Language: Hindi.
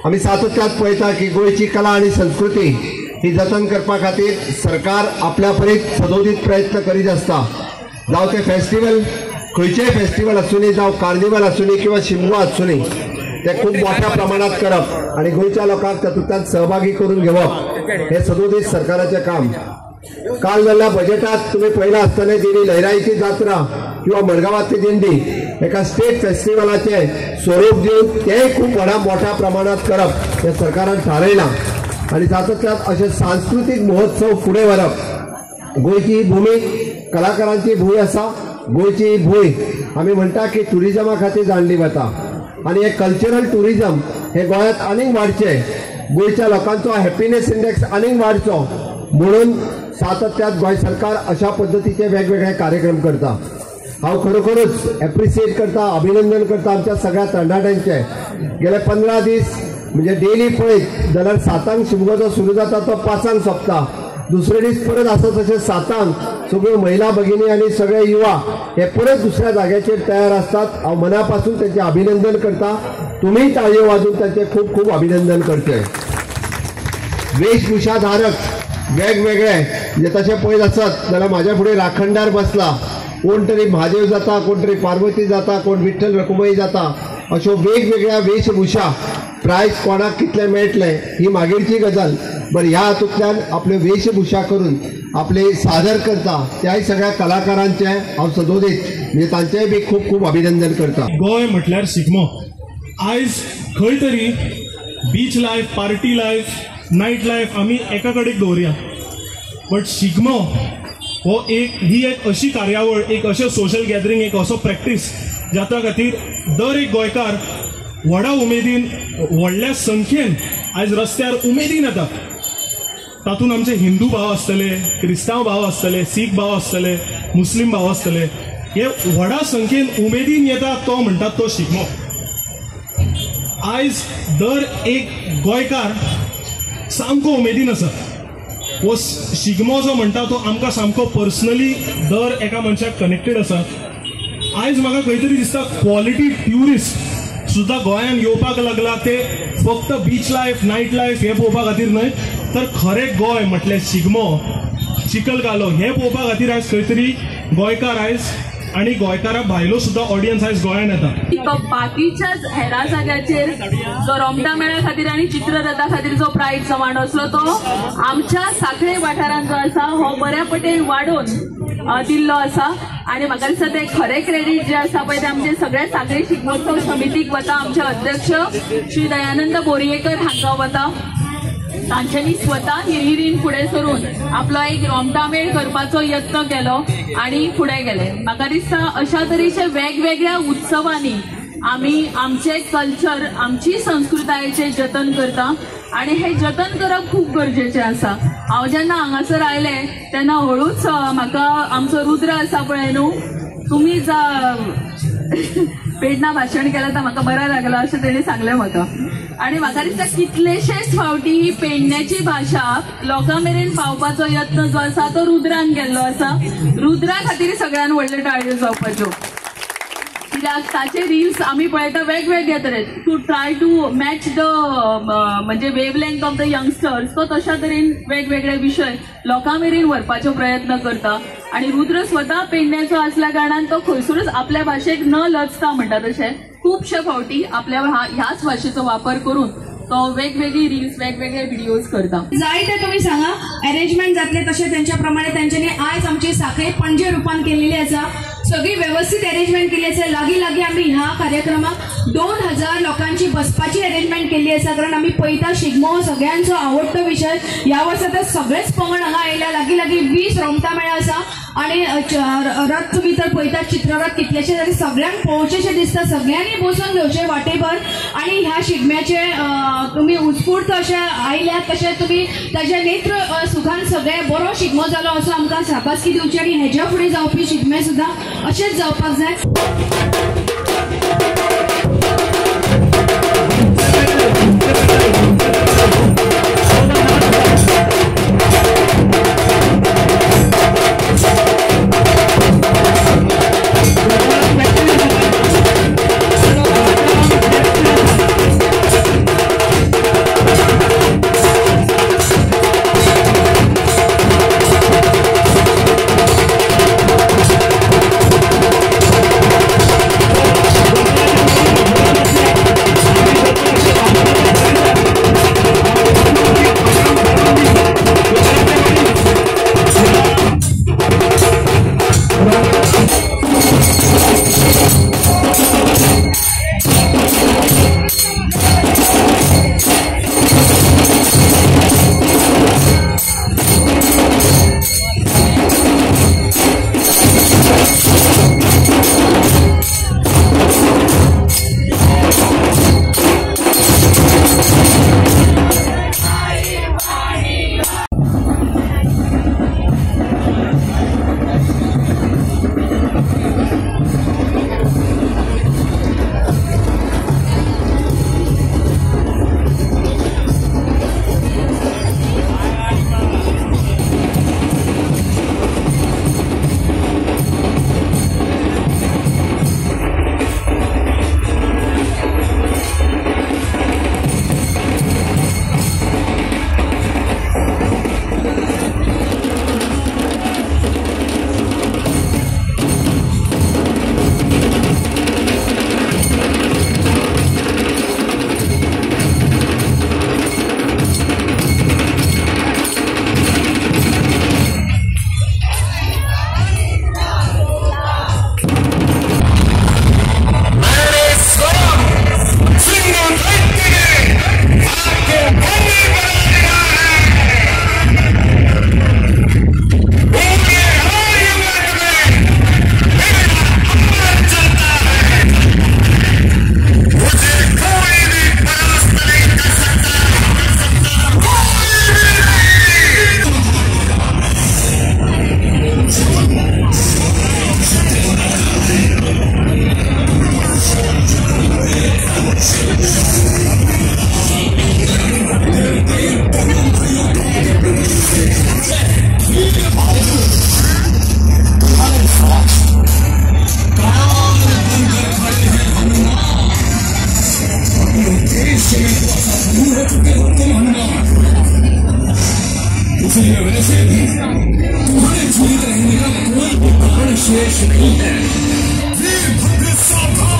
आम्ही सातत्यात पळयता की गोयची कला आणि संस्कृती ही जतन करपा खातीर सरकार आपल्या परीत सदोदित प्रयत्न करीत आसता। जावं ते फेस्टिवल खंयचेय फेस्टिवल आसूनी, जावं कार्निवल आसूनी किंवा शिमगो आसूनी, ते खूप मोठ्या प्रमाणात करप आणि गोयच्या लोकांक तातूंतल्यान सहभागी करून घेवप हे सदोदित सरकाराचें काम। काल जाल्ल्या बजेटात तुम्ही पळयला आसतलें दिल्ली लहराईची जात्रा किंवा मडगांवांतली दिंडी एका स्टेट फेस्टिवलाचे स्वरूप दिवन तेय खूप मोठ्या प्रमाणात करप हे सरकारान थारायलां आणि सातत्यात असे सांस्कृतिक महोत्सव फुडें व्हरप। गोयची भूमी कलाकारांची भूंय आसा। गोयची भूंय आमी म्हणटा की टुरिजमा खातीर जाणली वता आणि हे कल्चरल टुरिजम हे गोंयांत आनीक वाडचे, गोयच्या लोकांचो हॅपीनेस इंडेक्स आनीक वाडचो म्हणून सातत्यात गोंय सरकार अशा पद्धतीचे वेगवेगळे कार्यक्रम करता। हांव खरोखरूच एप्रिशिएट करता, अभिनंदन करता आमच्या सगळ्या तरणाट्यांचे। गेले 15 दीस म्हणजे डेली पळयत जाल्यार 7 शिमगो सुरू जाता तो 5 सोंपता, दुसरे दीस परत असंच अशें 7 सगळ्यो महिला भगिनी आणि सगळे युवा हे परत दुसऱ्या जाग्याचेर तयार असतात। हांव मनापासून त्यांचे अभिनंदन करता। तुम्ही ताळयो वाजून त्यांचे खूप खूप अभिनंदन करते। वेशभूषा धारक वेगवेगळे म्हणजे तसे पळयत आसत जाल्यार म्हाज्या फुडें राखणदार बसला, कोण तरी महादेव जाता, कोण तरी पार्वती जाता, कोण विठ्ठल रखुमाई जाता, अशो वेगवेगळ्या वेशभूषा प्रायज कोणाक कितले मेळटले ही मागीरची गजाल। बरं ह्या हातूंतल्यान आपले वेशभूषा करून आपले सादर करता त्याय सगळ्या कलाकारांचे हांव सदोदित म्हणजे तांचेय बी खूप खूप अभिनंदन करता। गोंय म्हटल्यार शिगमो। आयज खंय तरी beach life, party life, night life आमी एका कडेक दवरया, बट शिगमो हो ही एक अशी कार्यावळ, एक अशें सोशल गॅदरींग, एक असो प्रॅक्टीस जाता खातीर दर एक गोंयकार व्हडा उमेदीन व्हडल्या संख्येन आयज रस्त्यार उमेदीन येता। तातूंत आमचे हिंदू भाव आसतले, क्रिस्तांव भाव आसतले, सीख भाव आसतले, मुस्लीम भाव आसतले, हे व्हडा संख्येन उमेदीन येता तो म्हणटात तो शिगमो। आयज दर एक गोंयकार सामको उमेदीन आसा। हो शिगमो जो म्हणटा तो आमकां सामको पर्सनली दर एका मनशाक कनेक्टेड आसा। आयज म्हाका खंय तरी दिसता क्वॉलिटी ट्युरिस्ट सुद्धा गोंयान येवपाक लागला, ते फक्त बीच लायफ, नायट लायफ हे पळोवपा खातीर न्हय तर खरें गोंय म्हटलें शिगमो, चिखलकालो हे पळोवपा खातीर आयज खंय तरी गोंयकार आयज आणि गोंयकारा भायलो सुद्धा ऑडियन्स आयज गोंयान येता। बाकीच्याच हेरा जाग्याचेर जो रोमटा मेळा खातीर आणि चित्ररथा खातीर जो प्रायज जो मांडलो तो आमच्या सांखळे वाठारांत जो आसा हो बऱ्या पटेन वाडोवन दिल्लो आसा आणि म्हाका दिसता ते खरें क्रेडीट जे आसा पळय ते आमचे सगळे सांखळे शिगमोत्सव समितीक वता, आमचे अध्यक्ष श्री दयानंद बोरयेकर हांगा वता। तांच्यांनी स्वता हिरिरीन फुडें सरून आपलो एक रोमटा मेळ करपाचो यत्न केलो आणि फुडें गेले। म्हाका दिसता अशा तरेच्या वेगवेगळ्या उत्सवांनी आमी आमचे कल्चर, आमची संस्कृतायेचे जतन करता आणि हे जतन करप खूप गरजेचे आसा। हांव जेन्ना हांगासर आयले तेन्ना हळूच म्हाका आमचो रुद्र आसा पळय न्हू, तुमी पेडना भाशण केलं तर म्हाका बरं लागलं अशें तेणी सांगलें म्हाका। आणि म्हाका दिसता कितलेशेच फावटी ही पेडण्याची भाशा लोकां मेरेन पावपाचो यत्न जो आसा तो रुद्रान केल्लो आसा। रुद्रा खातीर सगळ्यान व्हडल्यो ताळयो जावपाच्यो, कित्याक ताचे रील्स आमी पळयता वेगवेगळे तरेन to try to match the म्हणजे वेवलेंथ ऑफ द यंगस्टर्स, तो तशा तरेन वेगवेगळे विशय लोकां मेरेन व्हरपाचो प्रयत्न करता। आणि रुद्र स्वता पेडण्याचो आसल्या कारणान तो खंयसरूच आपल्या भाशेक न लजता म्हणटा तशें खुबशे फावटी आपल्या ह्याच भाशेचो वापर करून तो वेगवेगळी रील्स, वेगवेगळे व्हिडिओज करता। जाय ते तुम्ही सांगा अरेंजमेंट जातले तसे त्यांच्या प्रमाणे त्यांच्यानी आयज आमची सांखळे पणजे रूपान केलेली आसा, सगळी व्यवस्थित अरेंजमेंट केली आसा। लागी आम्ही ह्या कार्यक्रमाक 2000 लोकांची बसपाची अरेंजमेंट केली आसा, कारण आम्ही पळयता शिगमो सगळ्यांचो आवडतो विषय। ह्या वर्सा तर सगळेच पंगड हांगा आयल्या, लागी 20 रोमटा मेळा आसा आणि रथ तुम्ही तर पळयता चित्ररथ कितलेशे तरी सगळ्यांक पळोवचेशे दिसता। सगळ्यांनी बसून घेवचे वाटेभर आणि ह्या शिगम्याचे तुम्ही उत्स्फूर्त अशे आयल्यात तशें तुम्ही ताजे नेत्र सुखान सगळे बरो शिगमो जालो असो आमकां शाबासकी दिवची आणि हेज्या फुडें जावपी शिगमे सुद्धा अशेच जावपाक जाय। इसलिए वैसे भी तुम्हारे जीवित रहने का कोई भी कारण शेष नहीं है। वीरभद्र सावधान।